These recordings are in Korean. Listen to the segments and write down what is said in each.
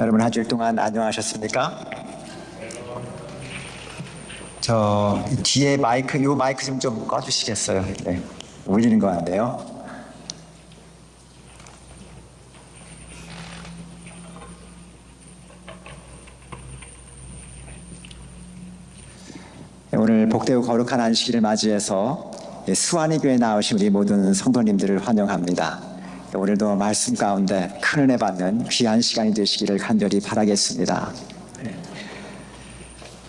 여러분 한 주일 동안 안녕하셨습니까? 저 뒤에 마이크, 요 마이크 좀 꺼주시겠어요? 네, 울리는 것 같네요. 오늘 복되고 거룩한 안식일을 맞이해서 수완이 교회에 나오신 우리 모든 성도님들을 환영합니다. 오늘도 말씀 가운데 큰 은혜 받는 귀한 시간이 되시기를 간절히 바라겠습니다.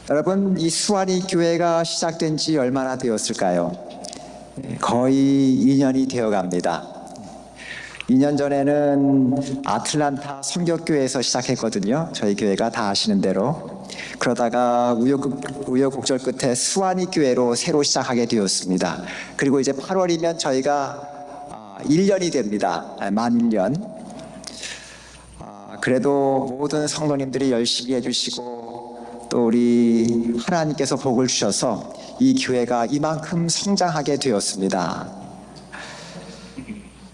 여러분, 이 수완이 교회가 시작된 지 얼마나 되었을까요? 거의 2년이 되어 갑니다. 2년 전에는 아틀란타 성격교회에서 시작했거든요. 저희 교회가 다 아시는 대로. 그러다가 우여곡절 끝에 수완이 교회로 새로 시작하게 되었습니다. 그리고 이제 8월이면 저희가 1년이 됩니다. 만 1년. 그래도 모든 성도님들이 열심히 해주시고 또 우리 하나님께서 복을 주셔서 이 교회가 이만큼 성장하게 되었습니다.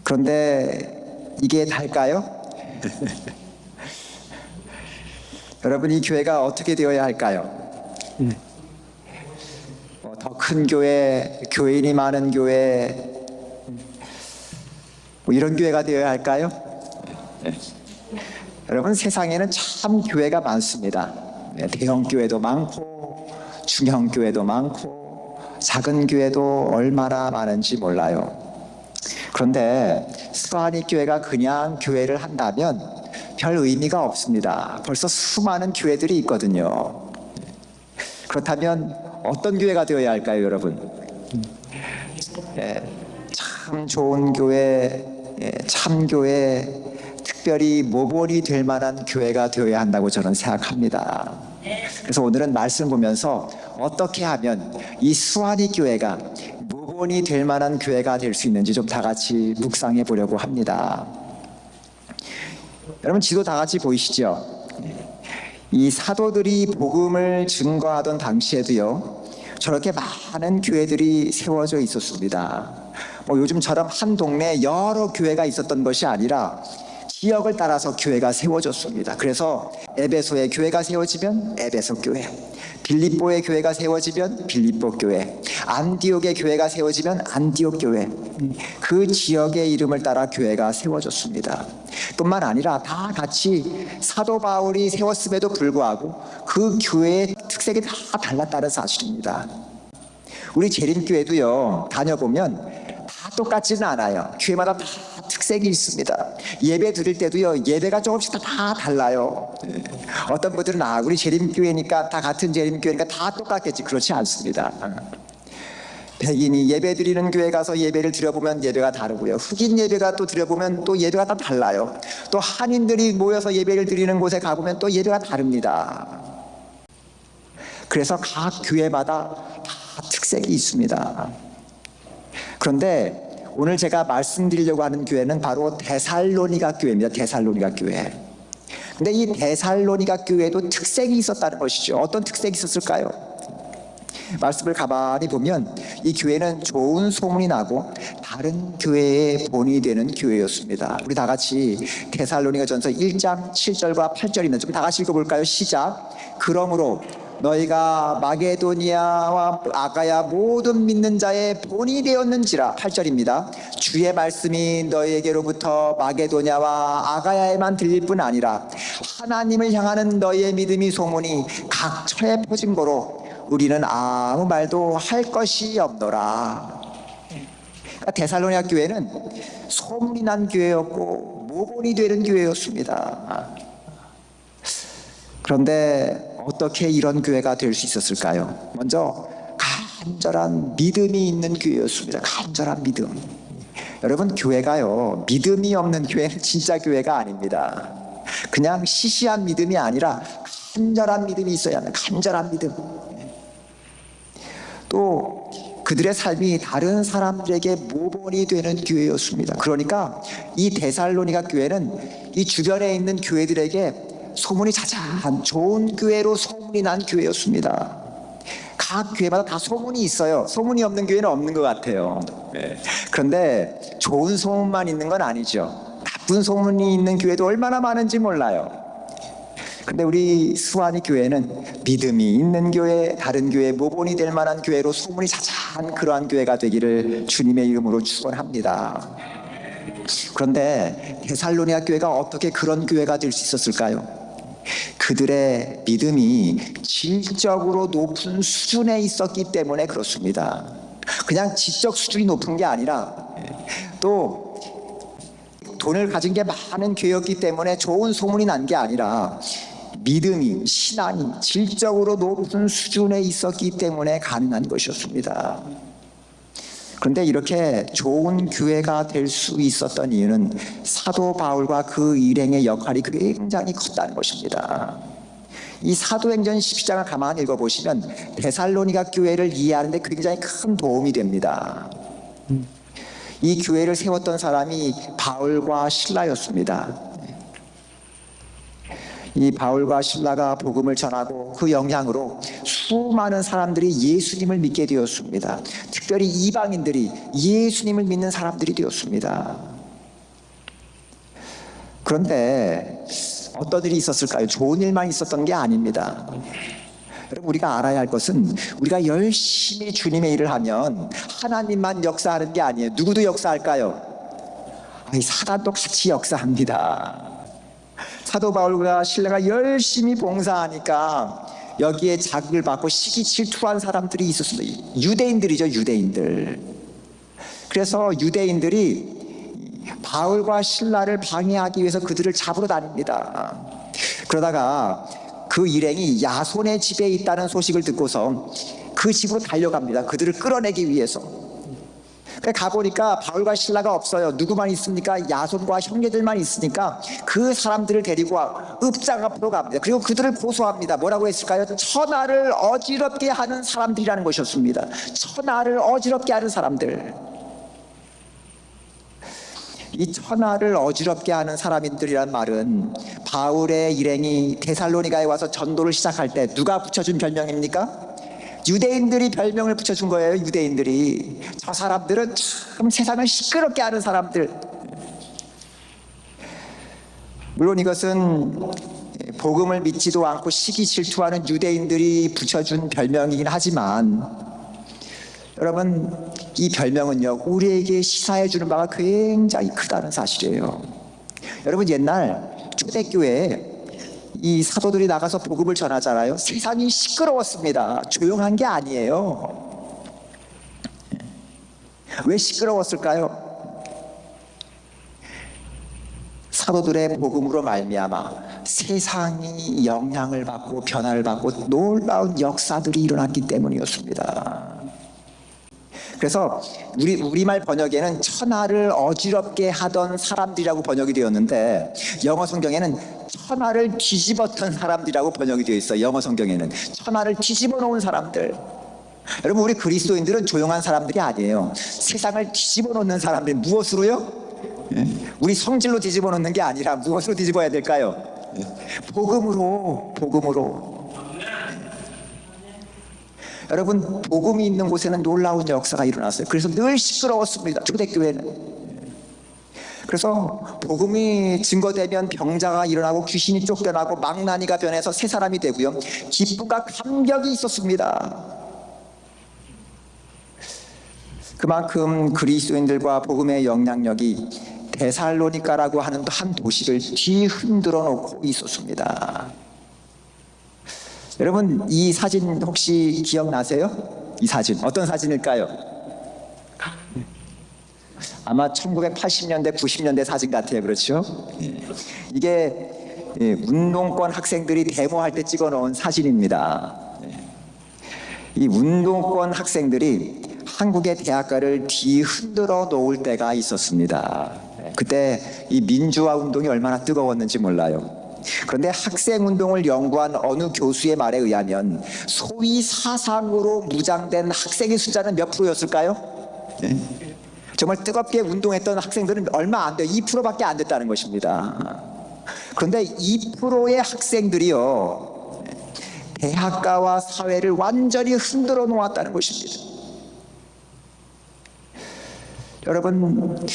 그런데 이게 달까요? 여러분, 이 교회가 어떻게 되어야 할까요? 더 큰 교회, 교인이 많은 교회, 이런 교회가 되어야 할까요? 여러분, 세상에는 참 교회가 많습니다. 대형 교회도 많고 중형 교회도 많고 작은 교회도 얼마나 많은지 몰라요. 그런데 수완이 교회가 그냥 교회를 한다면 별 의미가 없습니다. 벌써 수많은 교회들이 있거든요. 그렇다면 어떤 교회가 되어야 할까요, 여러분? 참 좋은 교회, 참교회, 특별히 모본이 될 만한 교회가 되어야 한다고 저는 생각합니다. 그래서 오늘은 말씀 보면서 어떻게 하면 이 수완이 교회가 모본이 될 만한 교회가 될 수 있는지 좀 다 같이 묵상해 보려고 합니다. 여러분, 지도 다 같이 보이시죠? 이 사도들이 복음을 증거하던 당시에도요, 저렇게 많은 교회들이 세워져 있었습니다. 요즘처럼 한 동네에 여러 교회가 있었던 것이 아니라 지역을 따라서 교회가 세워졌습니다. 그래서 에베소에 교회가 세워지면 에베소 교회, 빌립보의 교회가 세워지면 빌립보 교회, 안디옥의 교회가 세워지면 안디옥 교회, 그 지역의 이름을 따라 교회가 세워졌습니다. 뿐만 아니라 다 같이 사도 바울이 세웠음에도 불구하고 그 교회의 특색이 다 달랐다는 사실입니다. 우리 재림교회도요, 다녀보면 다 똑같지는 않아요. 교회마다 다 특색이 있습니다. 예배 드릴 때도요, 예배가 조금씩 다 달라요. 어떤 분들은 우리 재림교회니까 다 같은 재림교회니까 다 똑같겠지. 그렇지 않습니다. 백인이 예배 드리는 교회 가서 예배를 드려보면 예배가 다르고요, 흑인 예배가 또 드려보면 또 예배가 다 달라요. 또 한인들이 모여서 예배를 드리는 곳에 가보면 또 예배가 다릅니다. 그래서 각 교회마다 다 특색이 있습니다. 그런데 오늘 제가 말씀드리려고 하는 교회는 바로 데살로니가 교회입니다. 데살로니가 교회. 근데 이 데살로니가 교회도 특색이 있었다는 것이죠. 어떤 특색이 있었을까요? 말씀을 가만히 보면 이 교회는 좋은 소문이 나고 다른 교회의 본이 되는 교회였습니다. 우리 다 같이 데살로니가전서 1장 7절과 8절입니다. 좀 다 같이 읽어볼까요? 시작. 그러므로 너희가 마게도니아와 아가야 모든 믿는 자의 본이 되었는지라. 8절입니다. 주의 말씀이 너희에게로부터 마게도냐와 아가야에만 들릴 뿐 아니라 하나님을 향하는 너희의 믿음이 소문이 각 처에 퍼진 거로 우리는 아무 말도 할 것이 없노라. 그러니까 데살로니가 교회는 소문이 난 교회였고 모본이 되는 교회였습니다. 그런데 어떻게 이런 교회가 될 수 있었을까요? 먼저 간절한 믿음이 있는 교회였습니다. 간절한 믿음. 여러분, 교회가요, 믿음이 없는 교회는 진짜 교회가 아닙니다. 그냥 시시한 믿음이 아니라 간절한 믿음이 있어야 합니다. 간절한 믿음. 또 그들의 삶이 다른 사람들에게 모본이 되는 교회였습니다. 그러니까 이 데살로니가 교회는 이 주변에 있는 교회들에게 소문이 자자한 좋은 교회로 소문이 난 교회였습니다. 각 교회마다 다 소문이 있어요. 소문이 없는 교회는 없는 것 같아요. 그런데 좋은 소문만 있는 건 아니죠. 나쁜 소문이 있는 교회도 얼마나 많은지 몰라요. 근데 우리 수완이 교회는 믿음이 있는 교회, 다른 교회 모본이 될 만한 교회로 소문이 자자한 그러한 교회가 되기를 주님의 이름으로 축원합니다. 그런데 데살로니가 교회가 어떻게 그런 교회가 될 수 있었을까요? 그들의 믿음이 질적으로 높은 수준에 있었기 때문에 그렇습니다. 그냥 지적 수준이 높은 게 아니라 또 돈을 가진 게 많은 교회였기 때문에 좋은 소문이 난 게 아니라 믿음이, 신앙이 질적으로 높은 수준에 있었기 때문에 가능한 것이었습니다. 그런데 이렇게 좋은 교회가 될 수 있었던 이유는 사도 바울과 그 일행의 역할이 굉장히 컸다는 것입니다. 이 사도행전 12장을 가만히 읽어보시면 데살로니가 교회를 이해하는 데 굉장히 큰 도움이 됩니다. 이 교회를 세웠던 사람이 바울과 실라였습니다. 이 바울과 실라가 복음을 전하고 그 영향으로 수많은 사람들이 예수님을 믿게 되었습니다. 특별히 이방인들이 예수님을 믿는 사람들이 되었습니다. 그런데 어떤 일이 있었을까요? 좋은 일만 있었던 게 아닙니다. 여러분, 우리가 알아야 할 것은 우리가 열심히 주님의 일을 하면 하나님만 역사하는 게 아니에요. 누구도 역사할까요? 사단도 같이 역사합니다. 사도 바울과 실라가 열심히 봉사하니까 여기에 자극을 받고 시기 질투한 사람들이 있었습니다. 유대인들이죠, 유대인들. 그래서 유대인들이 바울과 실라를 방해하기 위해서 그들을 잡으러 다닙니다. 그러다가 그 일행이 야손의 집에 있다는 소식을 듣고서 그 집으로 달려갑니다. 그들을 끌어내기 위해서. 가보니까 바울과 실라가 없어요. 누구만 있습니까? 야손과 형제들만 있으니까 그 사람들을 데리고 읍장 앞으로 갑니다. 그리고 그들을 고소합니다. 뭐라고 했을까요? 천하를 어지럽게 하는 사람들이라는 것이었습니다. 천하를 어지럽게 하는 사람들. 이 천하를 어지럽게 하는 사람들이란 말은 바울의 일행이 데살로니가에 와서 전도를 시작할 때 누가 붙여준 별명입니까? 유대인들이 별명을 붙여준 거예요. 유대인들이. 저 사람들은 참 세상을 시끄럽게 하는 사람들. 물론 이것은 복음을 믿지도 않고 시기 질투하는 유대인들이 붙여준 별명이긴 하지만 여러분, 이 별명은요 우리에게 시사해 주는 바가 굉장히 크다는 사실이에요. 여러분, 옛날 초대교회에 이 사도들이 나가서 복음을 전하잖아요. 세상이 시끄러웠습니다. 조용한 게 아니에요. 왜 시끄러웠을까요? 사도들의 복음으로 말미암아 세상이 영향을 받고 변화를 받고 놀라운 역사들이 일어났기 때문이었습니다. 그래서 우리말 번역에는 천하를 어지럽게 하던 사람들이라고 번역이 되었는데 영어 성경에는 천하를 뒤집었던 사람들이라고 번역이 되어 있어요. 영어 성경에는 천하를 뒤집어 놓은 사람들. 여러분, 우리 그리스도인들은 조용한 사람들이 아니에요. 세상을 뒤집어 놓는 사람들. 무엇으로요? 우리 성질로 뒤집어 놓는 게 아니라 무엇으로 뒤집어야 될까요? 복음으로. 여러분, 복음이 있는 곳에는 놀라운 역사가 일어났어요. 그래서 늘 시끄러웠습니다. 초대교회는. 그래서 복음이 증거되면 병자가 일어나고 귀신이 쫓겨나고 망나니가 변해서 새 사람이 되고요. 기쁨과 감격이 있었습니다. 그만큼 그리스도인들과 복음의 영향력이 데살로니가라고 하는 한 도시를 뒤흔들어 놓고 있었습니다. 여러분, 이 사진 혹시 기억나세요? 이 사진 어떤 사진일까요? 아마 1980년대 90년대 사진 같아요. 그렇죠? 이게 운동권 학생들이 데모할 때 찍어 놓은 사진입니다. 이 운동권 학생들이 한국의 대학가를 뒤흔들어 놓을 때가 있었습니다. 그때 이 민주화 운동이 얼마나 뜨거웠는지 몰라요. 그런데 학생운동을 연구한 어느 교수의 말에 의하면 소위 사상으로 무장된 학생의 숫자는 몇 프로였을까요? 정말 뜨겁게 운동했던 학생들은 얼마 안 돼요. 2%밖에 안 됐다는 것입니다. 그런데 2%의 학생들이요 대학가와 사회를 완전히 흔들어 놓았다는 것입니다. 여러분,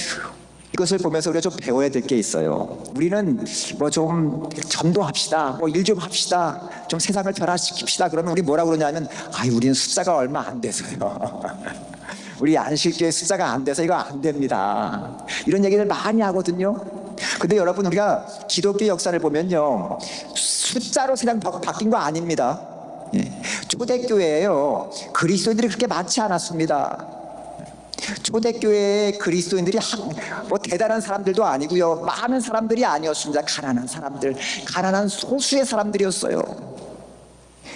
이것을 보면서 우리가 좀 배워야 될 게 있어요. 우리는 뭐 좀 전도합시다, 뭐 일 좀 합시다, 좀 세상을 변화시킵시다. 그러면 우리 뭐라고 그러냐면, 우리는 숫자가 얼마 안 돼서요. 우리 안식교회 숫자가 안 돼서 이거 안 됩니다. 이런 얘기를 많이 하거든요. 근데 여러분, 우리가 기독교 역사를 보면요, 숫자로 세상 바뀐 거 아닙니다. 초대교회예요. 그리스도인들이 그렇게 많지 않았습니다. 초대교회의 그리스도인들이 뭐 대단한 사람들도 아니고요, 많은 사람들이 아니었습니다. 가난한 사람들, 가난한 소수의 사람들이었어요.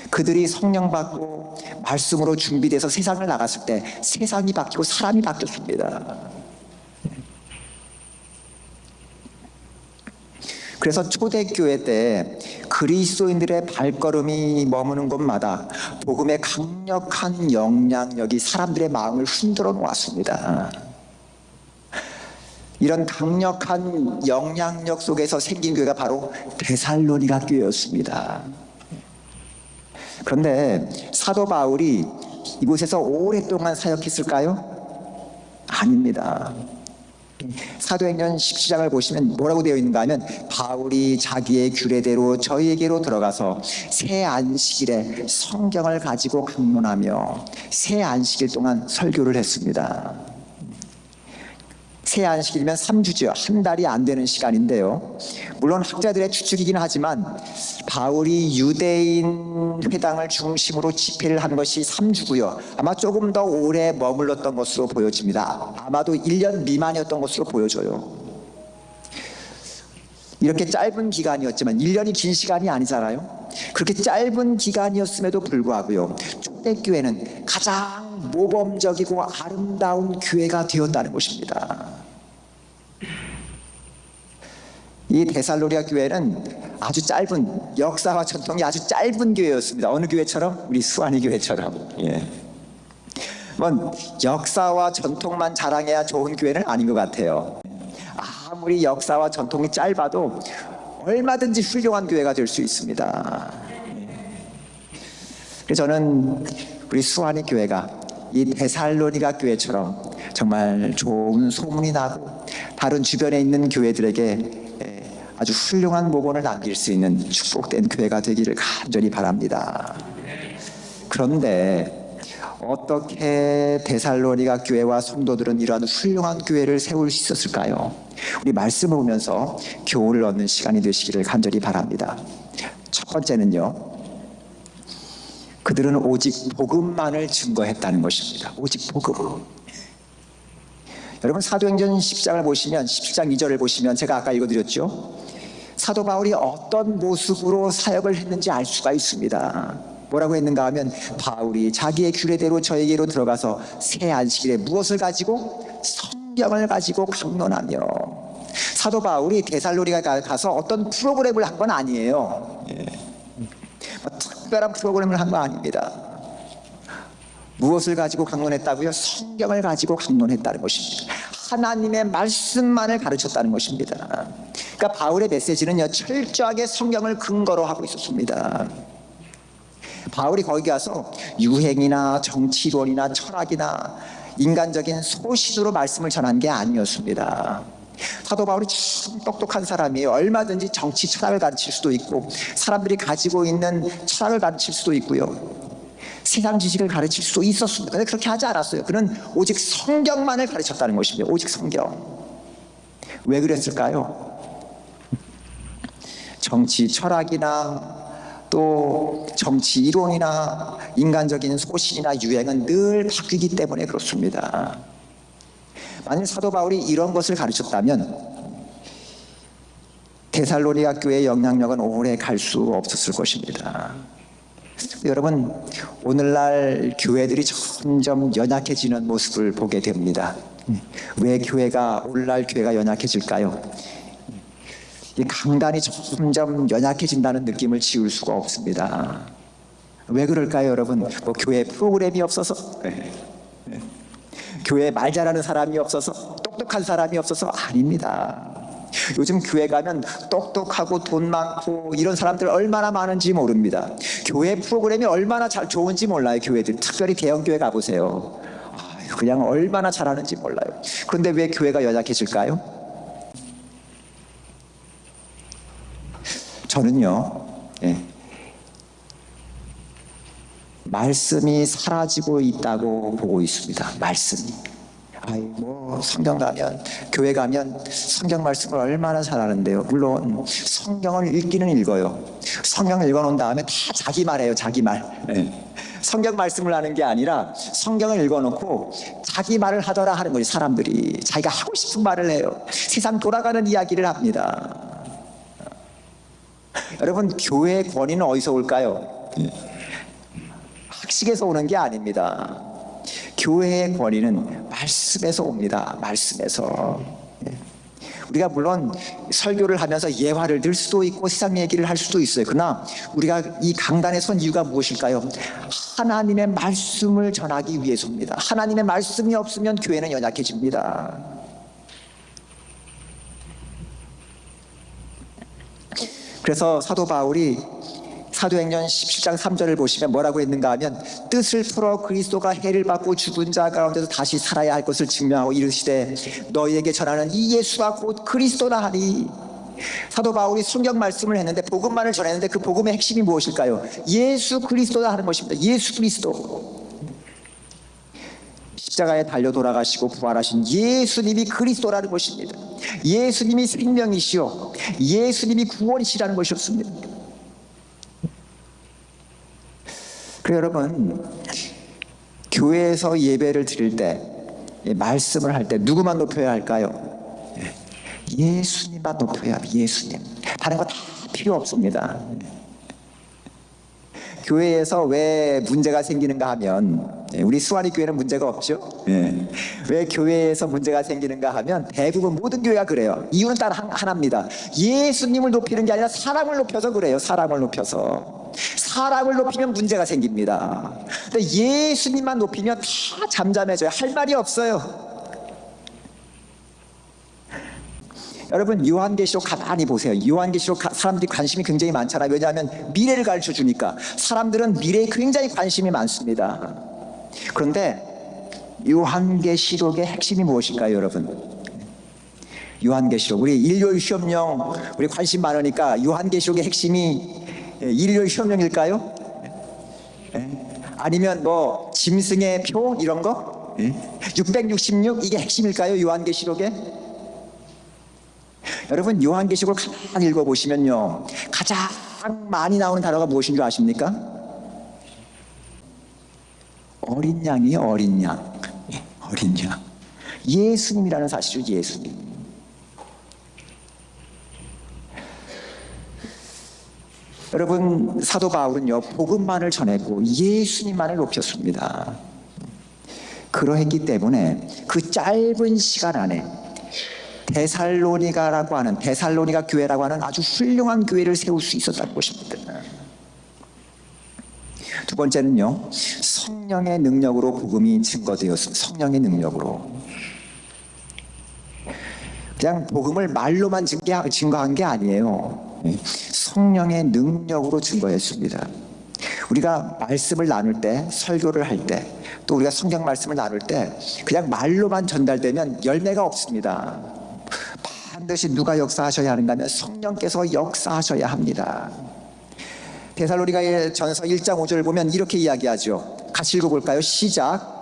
그들이 성령 받고 말씀으로 준비돼서 세상을 나갔을 때 세상이 바뀌고 사람이 바뀌었습니다. 그래서 초대교회 때 그리스도인들의 발걸음이 머무는 곳마다 복음의 강력한 영향력이 사람들의 마음을 흔들어 놓았습니다. 이런 강력한 영향력 속에서 생긴 교회가 바로 데살로니가 교회였습니다. 그런데 사도 바울이 이곳에서 오랫동안 사역했을까요? 아닙니다. 사도행전 17장을 보시면 뭐라고 되어 있는가 하면, 바울이 자기의 규례대로 저희에게로 들어가서 새 안식일에 성경을 가지고 강론하며 새 안식일 동안 설교를 했습니다. 새 안식일이면 3주죠. 한 달이 안 되는 시간인데요. 물론 학자들의 추측이긴 하지만 바울이 유대인 회당을 중심으로 집회를 한 것이 3주고요. 아마 조금 더 오래 머물렀던 것으로 보여집니다. 아마도 1년 미만이었던 것으로 보여져요. 이렇게 짧은 기간이었지만 1년이 긴 시간이 아니잖아요. 그렇게 짧은 기간이었음에도 불구하고요, 초대교회는 가장 모범적이고 아름다운 교회가 되었다는 것입니다. 이 데살로니가 교회는 아주 짧은, 역사와 전통이 아주 짧은 교회였습니다. 어느 교회처럼? 우리 수완이 교회처럼. 뭐 역사와 전통만 자랑해야 좋은 교회는 아닌 것 같아요. 아무리 역사와 전통이 짧아도 얼마든지 훌륭한 교회가 될 수 있습니다. 그래서 저는 우리 수완이 교회가 이 데살로니가 교회처럼 정말 좋은 소문이 나고 다른 주변에 있는 교회들에게 아주 훌륭한 모본을 남길 수 있는 축복된 교회가 되기를 간절히 바랍니다. 그런데 어떻게 데살로니가 교회와 성도들은 이러한 훌륭한 교회를 세울 수 있었을까요? 우리 말씀을 보면서 교훈을 얻는 시간이 되시기를 간절히 바랍니다. 첫 번째는요, 그들은 오직 복음만을 증거했다는 것입니다. 오직 복음. 여러분, 사도행전 10장을 보시면, 17장 2절을 보시면, 제가 아까 읽어드렸죠, 사도 바울이 어떤 모습으로 사역을 했는지 알 수가 있습니다. 뭐라고 했는가 하면, 바울이 자기의 규례대로 저에게로 들어가서 새 안식일에 무엇을 가지고? 성경을 가지고 강론하며. 사도 바울이 데살로니가 가서 어떤 프로그램을 한 건 아니에요. 특별한 프로그램을 한 거 아닙니다. 무엇을 가지고 강론했다고요? 성경을 가지고 강론했다는 것입니다. 하나님의 말씀만을 가르쳤다는 것입니다. 그러니까 바울의 메시지는요, 철저하게 성경을 근거로 하고 있었습니다. 바울이 거기 가서 유행이나 정치론이나 철학이나 인간적인 소신으로 말씀을 전한 게 아니었습니다. 사도 바울이 참 똑똑한 사람이에요. 얼마든지 정치 철학을 가르칠 수도 있고, 사람들이 가지고 있는 철학을 가르칠 수도 있고요, 세상 지식을 가르칠 수도 있었습니다. 그런데 그렇게 하지 않았어요. 그는 오직 성경만을 가르쳤다는 것입니다. 오직 성경. 왜 그랬을까요? 정치 철학이나 또 정치 이론이나 인간적인 소신이나 유행은 늘 바뀌기 때문에 그렇습니다. 만일 사도 바울이 이런 것을 가르쳤다면 데살로니가 교회의 영향력은 오래 갈 수 없었을 것입니다. 여러분, 오늘날 교회들이 점점 연약해지는 모습을 보게 됩니다. 왜 오늘날 교회가 연약해질까요? 이 강단이 점점 연약해진다는 느낌을 지울 수가 없습니다. 왜 그럴까요, 여러분? 뭐 교회 프로그램이 없어서? 교회 말 잘하는 사람이 없어서? 똑똑한 사람이 없어서? 아닙니다. 요즘 교회 가면 똑똑하고 돈 많고 이런 사람들 얼마나 많은지 모릅니다. 교회 프로그램이 얼마나 좋은지 몰라요. 교회들, 특별히 대형 교회 가보세요. 그냥 얼마나 잘하는지 몰라요. 그런데 왜 교회가 연약해질까요? 저는요, 말씀이 사라지고 있다고 보고 있습니다. 말씀이. 성경 가면, 교회 가면 성경 말씀을 얼마나 잘하는데요. 물론 성경을 읽기는 읽어요. 성경을 읽어놓은 다음에 다 자기 말해요. 자기 말. 성경 말씀을 하는 게 아니라 성경을 읽어놓고 자기 말을 하더라 하는 거지. 사람들이 자기가 하고 싶은 말을 해요. 세상 돌아가는 이야기를 합니다. 여러분, 교회의 권위는 어디서 올까요? 학식에서 오는 게 아닙니다. 교회의 권위는 말씀에서 옵니다. 말씀에서. 우리가 물론 설교를 하면서 예화를 들 수도 있고 세상 얘기를 할 수도 있어요. 그러나 우리가 이 강단에 선 이유가 무엇일까요? 하나님의 말씀을 전하기 위해서입니다. 하나님의 말씀이 없으면 교회는 연약해집니다. 그래서 사도 바울이 사도행전 17장 3절을 보시면 뭐라고 했는가 하면, 뜻을 풀어 그리스도가 해를 받고 죽은 자 가운데서 다시 살아야 할 것을 증명하고 이르시되 너희에게 전하는 이 예수가 곧 그리스도라 하니. 사도 바울이 성경 말씀을 했는데, 복음만을 전했는데 그 복음의 핵심이 무엇일까요? 예수 그리스도라 하는 것입니다. 예수 그리스도. 십자가에 달려 돌아가시고 부활하신 예수님이 그리스도라는 것입니다. 예수님이 생명이시오, 예수님이 구원이시라는 것이었습니다. 그래서 여러분, 교회에서 예배를 드릴 때, 말씀을 할 때 누구만 높여야 할까요? 예수님만 높여야 합니다. 예수님. 다른 거 다 필요 없습니다. 교회에서 왜 문제가 생기는가 하면, 우리 수완이 교회는 문제가 없죠. 왜 교회에서 문제가 생기는가 하면 대부분 모든 교회가 그래요. 이유는 딱 하나입니다. 예수님을 높이는 게 아니라 사람을 높여서 그래요. 사람을 높여서. 사람을 높이면 문제가 생깁니다. 근데 예수님만 높이면 다 잠잠해져요. 할 말이 없어요. 여러분, 요한계시록 가만히 보세요. 요한계시록 사람들이 관심이 굉장히 많잖아요. 왜냐하면 미래를 가르쳐 주니까. 사람들은 미래에 굉장히 관심이 많습니다. 그런데 요한계시록의 핵심이 무엇일까요, 여러분? 요한계시록, 우리 일요일 시험령 우리 관심 많으니까 요한계시록의 핵심이 일요일 시험령일까요? 아니면 뭐 짐승의 표 이런 거? 666 이게 핵심일까요, 요한계시록에? 여러분, 요한계시록을 가만히 읽어보시면요, 가장 많이 나오는 단어가 무엇인 줄 아십니까? 어린 양이에요. 어린 양. 어린 양. 예수님이라는 사실이죠. 예수님. 여러분, 사도 바울은요, 복음만을 전했고 예수님만을 높였습니다. 그러했기 때문에 그 짧은 시간 안에 데살로니가 교회라고 하는 아주 훌륭한 교회를 세울 수 있었다는 것입니다. 두 번째는요, 성령의 능력으로 복음이 증거되었습니다. 성령의 능력으로. 그냥 복음을 말로만 증거한 게 아니에요. 성령의 능력으로 증거했습니다. 우리가 말씀을 나눌 때, 설교를 할 때, 또 우리가 성경 말씀을 나눌 때 그냥 말로만 전달되면 열매가 없습니다. 반드시 누가 역사하셔야 하는가 하면 성령께서 역사하셔야 합니다. 데살로니가 전서 1장 5절을 보면 이렇게 이야기하죠. 같이 읽어볼까요? 시작.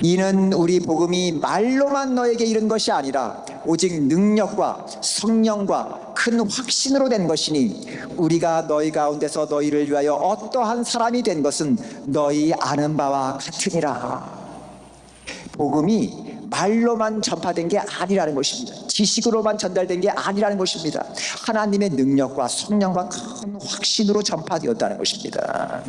이는 우리 복음이 말로만 너에게 이른 것이 아니라 오직 능력과 성령과 큰 확신으로 된 것이니 우리가 너희 가운데서 너희를 위하여 어떠한 사람이 된 것은 너희 아는 바와 같으니라. 복음이 말로만 전파된 게 아니라는 것입니다. 지식으로만 전달된 게 아니라는 것입니다. 하나님의 능력과 성령과 큰 확신으로 전파되었다는 것입니다.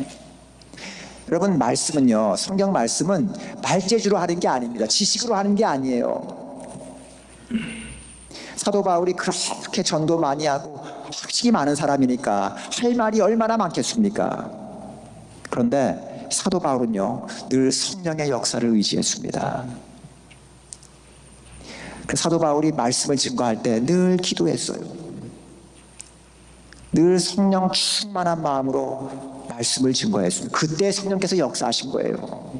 여러분, 말씀은요, 성경 말씀은 말재주로 하는 게 아닙니다. 지식으로 하는 게 아니에요. 사도 바울이 그렇게 전도 많이 하고 학식이 많은 사람이니까 할 말이 얼마나 많겠습니까? 그런데 사도 바울은요, 늘 성령의 역사를 의지했습니다. 사도 바울이 말씀을 증거할 때 늘 기도했어요. 늘 성령 충만한 마음으로 말씀을 증거했습니다. 그때 성령께서 역사하신 거예요.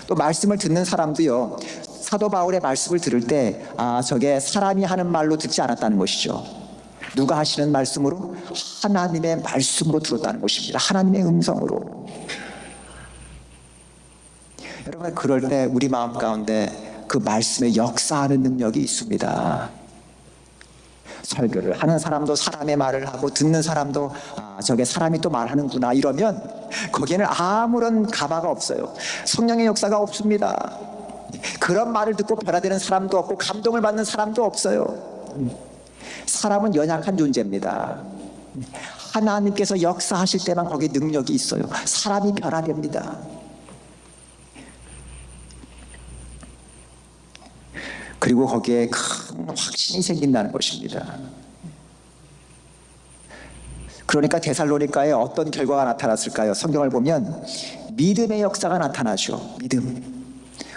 또 말씀을 듣는 사람도요, 사도 바울의 말씀을 들을 때 저게 사람이 하는 말로 듣지 않았다는 것이죠. 누가 하시는 말씀으로? 하나님의 말씀으로 들었다는 것입니다. 하나님의 음성으로. 여러분, 그럴 때 우리 마음 가운데 그 말씀의 역사하는 능력이 있습니다. 설교를 하는 사람도 사람의 말을 하고 듣는 사람도 저게 사람이 또 말하는구나 이러면 거기에는 아무런 가마가 없어요. 성령의 역사가 없습니다. 그런 말을 듣고 변화되는 사람도 없고 감동을 받는 사람도 없어요. 사람은 연약한 존재입니다. 하나님께서 역사하실 때만 거기에 능력이 있어요. 사람이 변화됩니다. 그리고 거기에 큰 확신이 생긴다는 것입니다. 그러니까 데살로니가에 어떤 결과가 나타났을까요? 성경을 보면 믿음의 역사가 나타나죠. 믿음.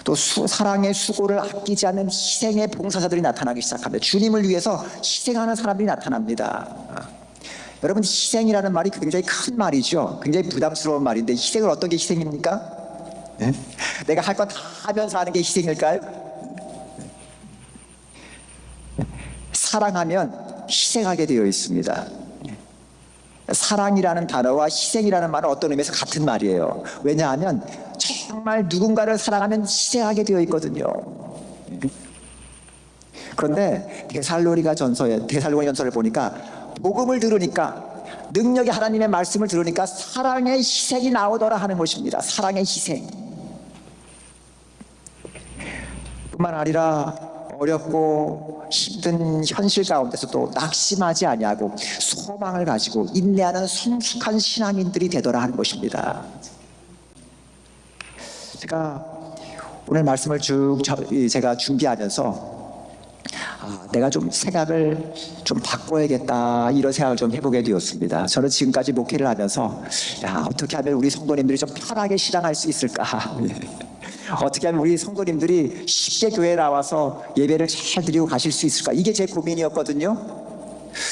또 사랑의 수고를 아끼지 않는 희생의 봉사자들이 나타나기 시작합니다. 주님을 위해서 희생하는 사람들이 나타납니다. 여러분, 희생이라는 말이 굉장히 큰 말이죠. 굉장히 부담스러운 말인데 희생은 어떤 게 희생입니까? 네? 내가 할 건 다 하면서 하는 게 희생일까요? 사랑하면 희생하게 되어 있습니다. 사랑이라는 단어와 희생이라는 말은 어떤 의미에서 같은 말이에요. 왜냐하면 정말 누군가를 사랑하면 희생하게 되어 있거든요. 그런데 데살로니가전서를 보니까 복음을 들으니까 능력이 하나님의 말씀을 들으니까 사랑의 희생이 나오더라 하는 것입니다. 사랑의 희생. 뿐만 아니라 어렵고 힘든 현실 가운데서도 낙심하지 아니하고 소망을 가지고 인내하는 성숙한 신앙인들이 되더라 하는 것입니다. 제가 오늘 말씀을 제가 준비하면서 내가 좀 생각을 좀 바꿔야겠다 이런 생각을 좀 해보게 되었습니다. 저는 지금까지 목회를 하면서 어떻게 하면 우리 성도님들이 좀 편하게 신앙할 수 있을까? 어떻게 하면 우리 성도님들이 쉽게 교회에 나와서 예배를 잘 드리고 가실 수 있을까? 이게 제 고민이었거든요.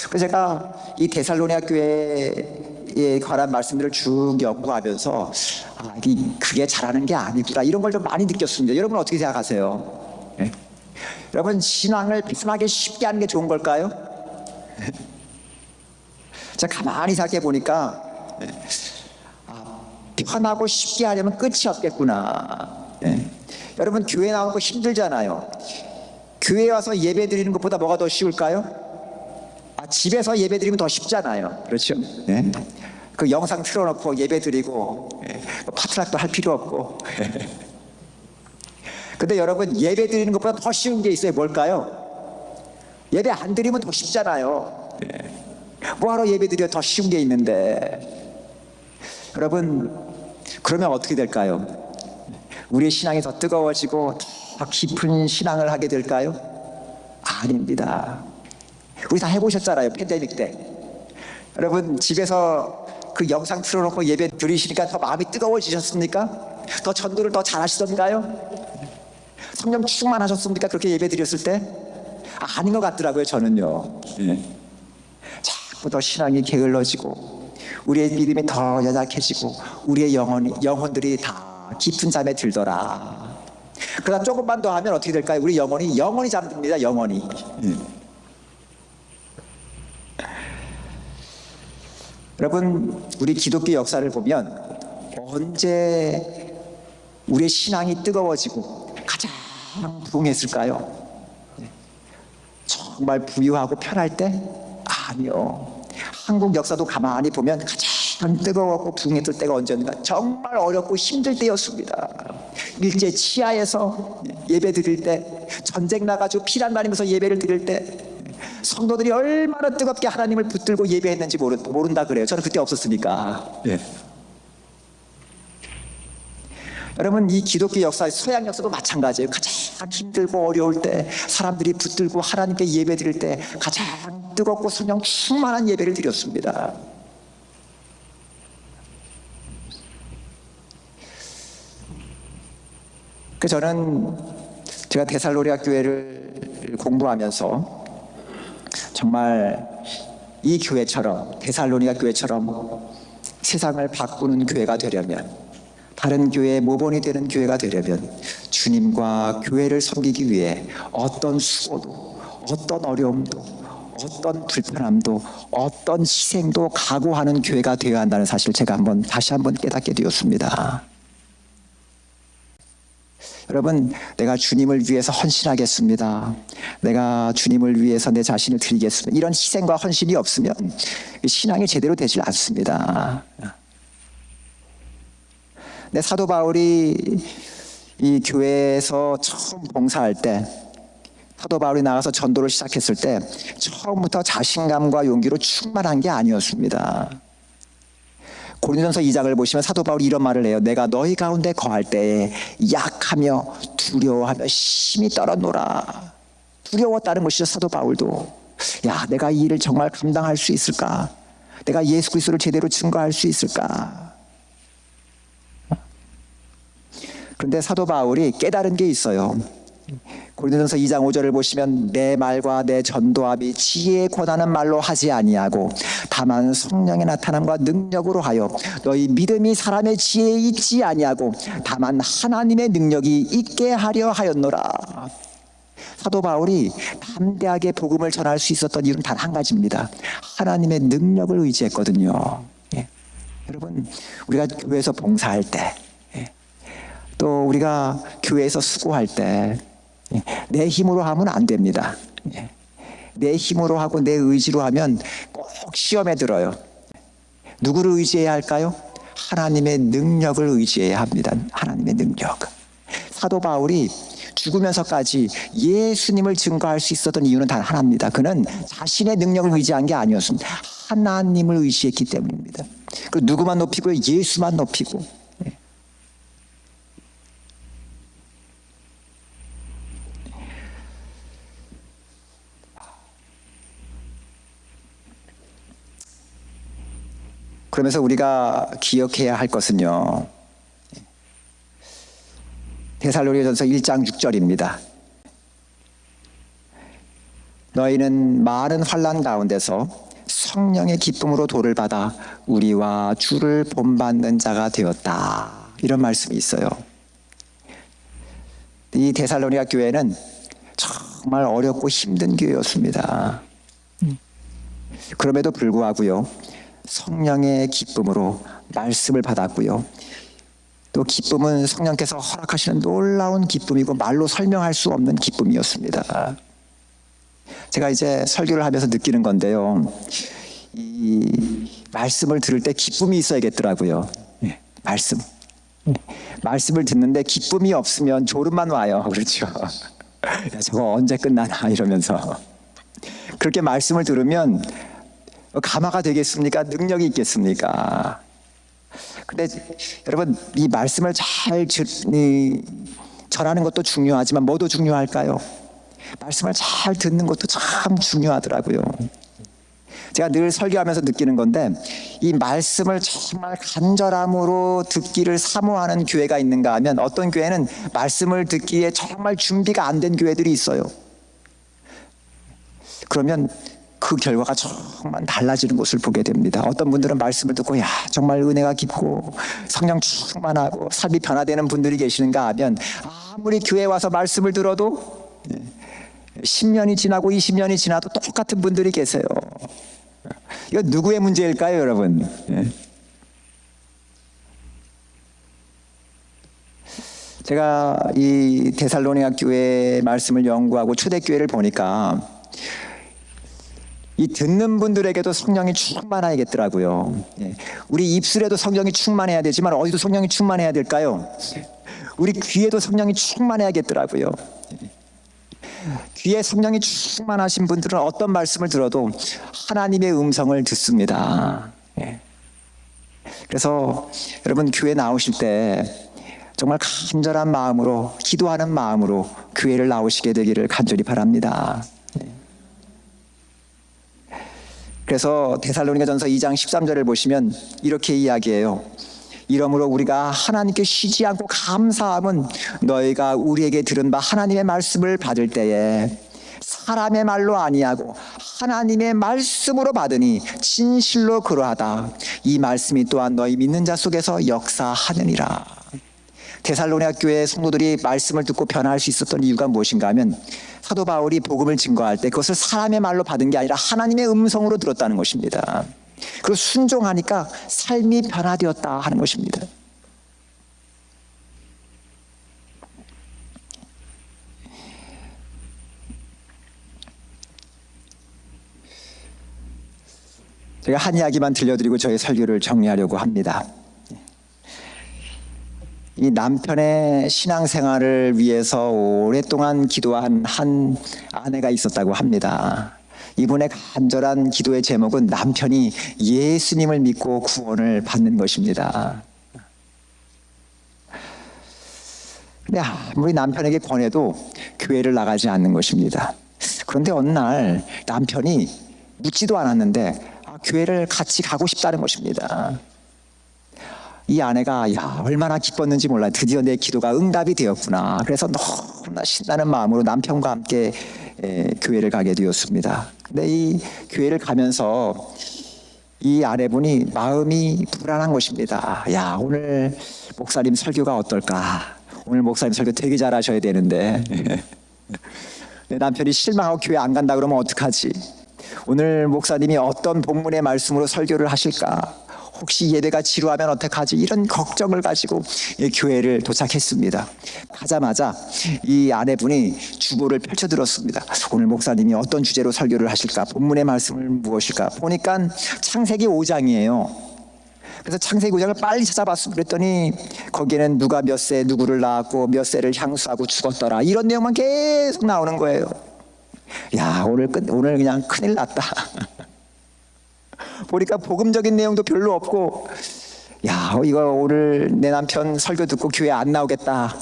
그래서 제가 이 데살로니가 교회에 관한 말씀들을 쭉 연구하면서 그게 잘하는 게 아니구나 이런 걸 좀 많이 느꼈습니다. 여러분 어떻게 생각하세요? 네? 여러분, 신앙을 편하게 쉽게 하는 게 좋은 걸까요? 제가 가만히 생각해 보니까 편하고 쉽게 하려면 끝이 없겠구나. 여러분, 교회 나오는 거 힘들잖아요. 교회 와서 예배 드리는 것보다 뭐가 더 쉬울까요? 집에서 예배 드리면 더 쉽잖아요. 그렇죠? 그 영상 틀어놓고 예배 드리고 파트락도 할 필요 없고. 근데 여러분, 예배 드리는 것보다 더 쉬운 게 있어요. 뭘까요? 예배 안 드리면 더 쉽잖아요. 뭐하러 예배 드려? 더 쉬운 게 있는데. 여러분, 그러면 어떻게 될까요? 우리의 신앙이 더 뜨거워지고 더 깊은 신앙을 하게 될까요? 아닙니다. 우리 다 해보셨잖아요. 팬데믹 때. 여러분, 집에서 그 영상 틀어놓고 예배 드리시니까 더 마음이 뜨거워지셨습니까? 더 전도를 더 잘하시던가요? 성령 충만하셨습니까? 그렇게 예배 드렸을 때? 아닌 것 같더라고요. 저는요. 자꾸 더 신앙이 게을러지고 우리의 믿음이 더 연약해지고 우리의 영혼들이 다 깊은 잠에 들더라. 그러다 조금만 더 하면 어떻게 될까요? 우리 영혼이 잠듭니다. 영혼이. 여러분, 우리 기독교 역사를 보면 언제 우리의 신앙이 뜨거워지고 가장 부흥했을까요? 정말 부유하고 편할 때? 아니요. 한국 역사도 가만히 보면 가장 뜨거웠고 부흥했을 때가 언제인가? 정말 어렵고 힘들 때였습니다. 일제 치하에서 예배 드릴 때, 전쟁 나가지고 피난 다니면서 예배를 드릴 때 성도들이 얼마나 뜨겁게 하나님을 붙들고 예배했는지 모른다 그래요. 저는 그때 없었으니까. 여러분, 이 기독교 역사, 서양 역사도 마찬가지예요. 가장 힘들고 어려울 때 사람들이 붙들고 하나님께 예배 드릴 때 가장 뜨겁고 성령 충만한 예배를 드렸습니다. 저는 제가 데살로니가 교회를 공부하면서 정말 이 교회처럼, 데살로니가 교회처럼 세상을 바꾸는 교회가 되려면, 다른 교회의 모본이 되는 교회가 되려면 주님과 교회를 섬기기 위해 어떤 수고도, 어떤 어려움도, 어떤 불편함도 어떤 희생도 각오하는 교회가 되어야 한다는 사실 제가 다시 한번 깨닫게 되었습니다. 여러분, 내가 주님을 위해서 헌신하겠습니다. 내가 주님을 위해서 내 자신을 드리겠습니다. 이런 희생과 헌신이 없으면 신앙이 제대로 되질 않습니다. 내 사도 바울이 이 교회에서 처음 봉사할 때, 사도 바울이 나가서 전도를 시작했을 때 처음부터 자신감과 용기로 충만한 게 아니었습니다. 고린도전서 2장을 보시면 사도 바울이 이런 말을 해요. 내가 너희 가운데 거할 때에 약하며 두려워하며 심히 떨어노라. 두려웠다는 것이죠. 사도 바울도. 야, 내가 이 일을 정말 감당할 수 있을까? 내가 예수 그리스도를 제대로 증거할 수 있을까? 그런데 사도 바울이 깨달은 게 있어요. 고린도전서 2장 5절을 보시면 내 말과 내 전도합이 지혜에 권하는 말로 하지 아니하고 다만 성령의 나타남과 능력으로 하여 너희 믿음이 사람의 지혜에 있지 아니하고 다만 하나님의 능력이 있게 하려 하였노라. 사도 바울이 담대하게 복음을 전할 수 있었던 이유는 단 한 가지입니다. 하나님의 능력을 의지했거든요. 예. 여러분, 우리가 교회에서 봉사할 때, 또 우리가 교회에서 수고할 때 내 힘으로 하면 안 됩니다. 내 힘으로 하고 내 의지로 하면 꼭 시험에 들어요. 누구를 의지해야 할까요? 하나님의 능력을 의지해야 합니다. 하나님의 능력. 사도 바울이 죽으면서까지 예수님을 증거할 수 있었던 이유는 단 하나입니다. 그는 자신의 능력을 의지한 게 아니었습니다. 하나님을 의지했기 때문입니다. 그 누구만 높이고요? 예수만 높이고. 그러면서 우리가 기억해야 할 것은요, 데살로니가전서 1장 6절입니다. 너희는 많은 환난 가운데서 성령의 기쁨으로 도를 받아 우리와 주를 본받는 자가 되었다. 이런 말씀이 있어요. 이 데살로니가 교회는 정말 어렵고 힘든 교회였습니다. 그럼에도 불구하고요, 성령의 기쁨으로 말씀을 받았고요. 또 기쁨은 성령께서 허락하시는 놀라운 기쁨이고 말로 설명할 수 없는 기쁨이었습니다. 제가 이제 설교를 하면서 느끼는 건데요. 이 말씀을 들을 때 기쁨이 있어야겠더라고요. 말씀을 듣는데 기쁨이 없으면 졸음만 와요. 그렇죠? 야, 저거 언제 끝나나 이러면서. 그렇게 말씀을 들으면 감화가 되겠습니까? 능력이 있겠습니까? 근데 여러분, 이 말씀을 잘 전하는 것도 중요하지만 뭐도 중요할까요? 말씀을 잘 듣는 것도 참 중요하더라고요. 제가 늘 설교하면서 느끼는 건데, 이 말씀을 정말 간절함으로 듣기를 사모하는 교회가 있는가 하면 어떤 교회는 말씀을 듣기에 정말 준비가 안 된 교회들이 있어요. 그러면 그 결과가 정말 달라지는 것을 보게 됩니다. 어떤 분들은 말씀을 듣고 야, 정말 은혜가 깊고 성령 충만하고 삶이 변화되는 분들이 계시는가 하면 아무리 교회에 와서 말씀을 들어도 10년이 지나고 20년이 지나도 똑같은 분들이 계세요. 이거 누구의 문제일까요, 여러분? 제가 이 데살로니가 교회 말씀을 연구하고 초대교회를 보니까 이 듣는 분들에게도 성령이 충만해야겠더라고요. 우리 입술에도 성령이 충만해야 되지만 어디도 성령이 충만해야 될까요? 우리 귀에도 성령이 충만해야겠더라고요. 귀에 성령이 충만하신 분들은 어떤 말씀을 들어도 하나님의 음성을 듣습니다. 그래서 여러분, 교회 나오실 때 정말 간절한 마음으로, 기도하는 마음으로 교회를 나오시게 되기를 간절히 바랍니다. 그래서 데살로니가전서 2장 13절을 보시면 이렇게 이야기해요. 이러므로 우리가 하나님께 쉬지 않고 감사함은 너희가 우리에게 들은 바 하나님의 말씀을 받을 때에 사람의 말로 아니하고 하나님의 말씀으로 받으니 진실로 그러하다. 이 말씀이 또한 너희 믿는 자 속에서 역사하느니라. 데살로니가 교회 성도들이 말씀을 듣고 변화할 수 있었던 이유가 무엇인가 하면 사도 바울이 복음을 증거할 때 그것을 사람의 말로 받은 게 아니라 하나님의 음성으로 들었다는 것입니다. 그리고 순종하니까 삶이 변화되었다 하는 것입니다. 제가 한 이야기만 들려드리고 저의 설교를 정리하려고 합니다. 이 남편의 신앙생활을 위해서 오랫동안 기도한 한 아내가 있었다고 합니다. 이분의 간절한 기도의 제목은 남편이 예수님을 믿고 구원을 받는 것입니다. 근데 아무리 남편에게 권해도 교회를 나가지 않는 것입니다. 그런데 어느 날 남편이 묻지도 않았는데 교회를 같이 가고 싶다는 것입니다. 이 아내가 얼마나 기뻤는지 몰라요. 드디어 내 기도가 응답이 되었구나. 그래서 너무나 신나는 마음으로 남편과 함께 교회를 가게 되었습니다. 근데 이 교회를 가면서 이 아내분이 마음이 불안한 것입니다. 오늘 목사님 설교가 어떨까? 오늘 목사님 설교 되게 잘하셔야 되는데 내 남편이 실망하고 교회 안 간다 그러면 어떡하지? 오늘 목사님이 어떤 본문의 말씀으로 설교를 하실까? 혹시 예배가 지루하면 어떡하지? 이런 걱정을 가지고 교회를 도착했습니다. 가자마자 이 아내분이 주보를 펼쳐들었습니다. 오늘 목사님이 어떤 주제로 설교를 하실까? 본문의 말씀은 무엇일까? 보니까 창세기 5장이에요. 그래서 창세기 5장을 빨리 찾아봤습니다. 그랬더니 거기에는 누가 몇 세 누구를 낳았고 몇 세를 향수하고 죽었더라. 이런 내용만 계속 나오는 거예요. 오늘 그냥 큰일 났다. 보니까 복음적인 내용도 별로 없고, 이거 오늘 내 남편 설교 듣고 교회 안 나오겠다.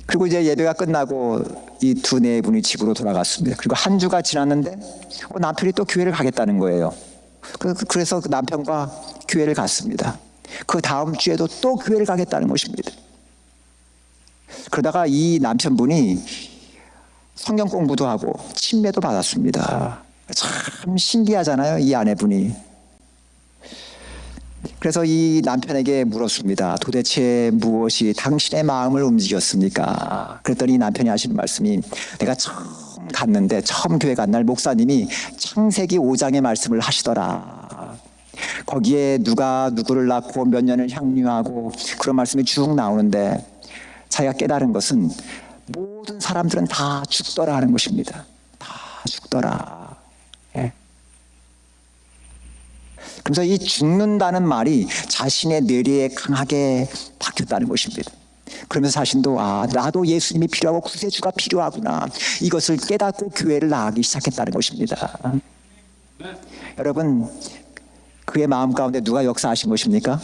그리고 이제 예배가 끝나고 이 두 네 분이 집으로 돌아갔습니다. 그리고 한 주가 지났는데 남편이 또 교회를 가겠다는 거예요. 그래서 그 남편과 교회를 갔습니다. 그 다음 주에도 또 교회를 가겠다는 것입니다. 그러다가 이 남편분이 성경 공부도 하고 침례도 받았습니다. 참 신기하잖아요, 이 아내분이. 그래서 이 남편에게 물었습니다. 도대체 무엇이 당신의 마음을 움직였습니까? 그랬더니 남편이 하시는 말씀이, 내가 처음 교회 간 날 목사님이 창세기 5장의 말씀을 하시더라. 거기에 누가 누구를 낳고 몇 년을 향유하고 그런 말씀이 쭉 나오는데 자기가 깨달은 것은 모든 사람들은 다 죽더라 하는 것입니다. 다 죽더라. 그래서 이 죽는다는 말이 자신의 뇌리에 강하게 박혔다는 것입니다. 그러면서 자신도 나도 예수님이 필요하고 구세주가 필요하구나. 이것을 깨닫고 교회를 나가기 시작했다는 것입니다. 여러분, 그의 마음 가운데 누가 역사하신 것입니까?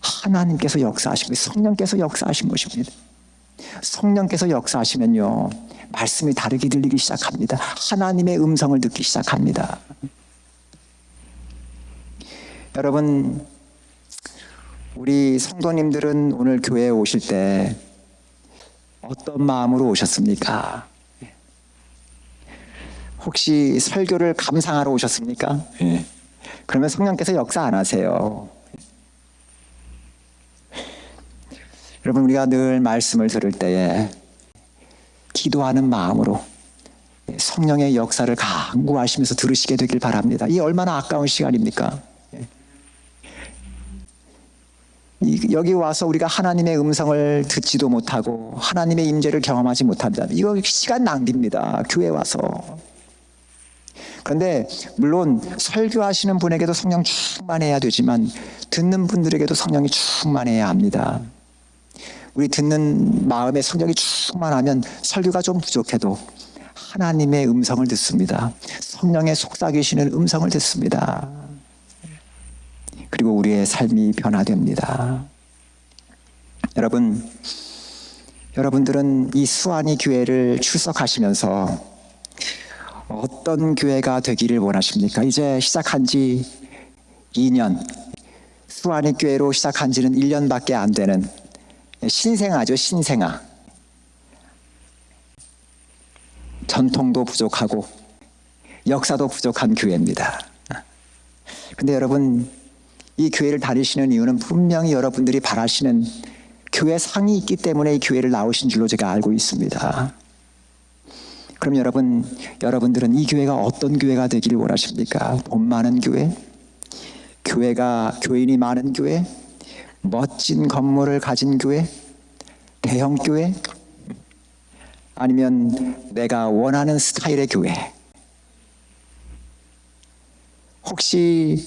하나님께서 역사하신 것입니다. 성령께서 역사하신 것입니다. 성령께서 역사하시면요, 말씀이 다르게 들리기 시작합니다. 하나님의 음성을 듣기 시작합니다. 여러분, 우리 성도님들은 오늘 교회에 오실 때 어떤 마음으로 오셨습니까? 혹시 설교를 감상하러 오셨습니까? 그러면 성령께서 역사 안 하세요. 여러분, 우리가 늘 말씀을 들을 때에 기도하는 마음으로 성령의 역사를 간구하시면서 들으시게 되길 바랍니다. 이 얼마나 아까운 시간입니까? 여기 와서 우리가 하나님의 음성을 듣지도 못하고 하나님의 임재를 경험하지 못합니다. 이거 시간 낭비입니다. 교회 와서. 그런데 물론 설교하시는 분에게도 성령 충만해야 되지만 듣는 분들에게도 성령이 충만해야 합니다. 우리 듣는 마음에 성령이 충만하면 설교가 좀 부족해도 하나님의 음성을 듣습니다. 성령의 속삭이시는 음성을 듣습니다. 그리고 우리의 삶이 변화됩니다. 여러분들은 이 수완이 교회를 출석하시면서 어떤 교회가 되기를 원하십니까? 이제 시작한 지 2년, 수완이 교회로 시작한 지는 1년밖에 안 되는 신생아죠, 신생아. 전통도 부족하고 역사도 부족한 교회입니다. 근데 여러분, 이 교회를 다니시는 이유는 분명히 여러분들이 바라시는 교회 상이 있기 때문에 이 교회를 나오신 줄로 제가 알고 있습니다. 그럼 여러분들은 이 교회가 어떤 교회가 되기를 원하십니까? 돈 많은 교회? 교인이 많은 교회? 멋진 건물을 가진 교회? 대형 교회? 아니면 내가 원하는 스타일의 교회? 혹시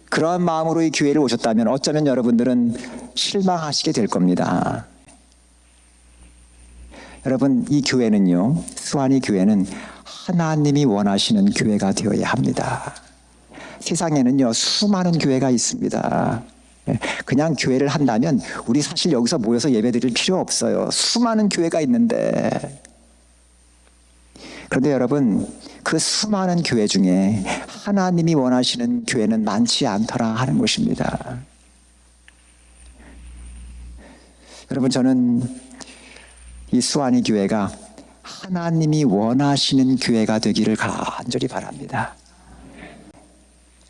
그러한 마음으로 이 교회를 오셨다면 어쩌면 여러분들은 실망하시게 될 겁니다. 여러분, 이 교회는요, 수완이 교회는 하나님이 원하시는 교회가 되어야 합니다. 세상에는요, 수많은 교회가 있습니다. 그냥 교회를 한다면 우리 사실 여기서 모여서 예배드릴 필요 없어요. 수많은 교회가 있는데. 그런데 여러분, 그 수많은 교회 중에 하나님이 원하시는 교회는 많지 않더라 하는 것입니다. 여러분, 저는 이 수완이 교회가 하나님이 원하시는 교회가 되기를 간절히 바랍니다.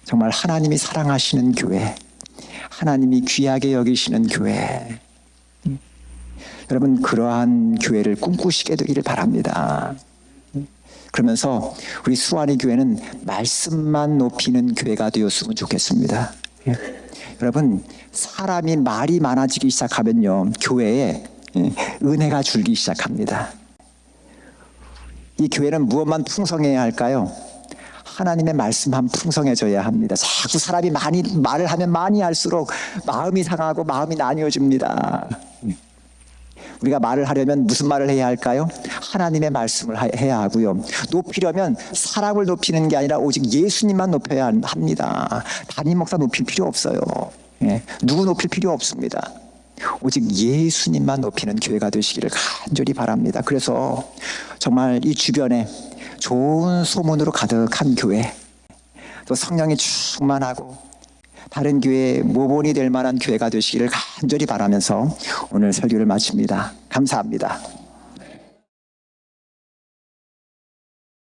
정말 하나님이 사랑하시는 교회, 하나님이 귀하게 여기시는 교회, 여러분 그러한 교회를 꿈꾸시게 되기를 바랍니다. 그러면서 우리 수완이 교회는 말씀만 높이는 교회가 되었으면 좋겠습니다. 여러분, 사람이 말이 많아지기 시작하면요, 교회에 은혜가 줄기 시작합니다. 이 교회는 무엇만 풍성해야 할까요? 하나님의 말씀만 풍성해져야 합니다. 자꾸 사람이 많이 말을 하면 많이 할수록 마음이 상하고 마음이 나뉘어집니다. 우리가 말을 하려면 무슨 말을 해야 할까요? 하나님의 말씀을 해야 하고요. 높이려면 사람을 높이는 게 아니라 오직 예수님만 높여야 합니다. 담임 목사 높일 필요 없어요. 누구 높일 필요 없습니다. 오직 예수님만 높이는 교회가 되시기를 간절히 바랍니다. 그래서 정말 이 주변에 좋은 소문으로 가득한 교회, 또 성령이 충만하고 다른 교회의 모본이 될 만한 교회가 되시기를 간절히 바라면서 오늘 설교를 마칩니다. 감사합니다.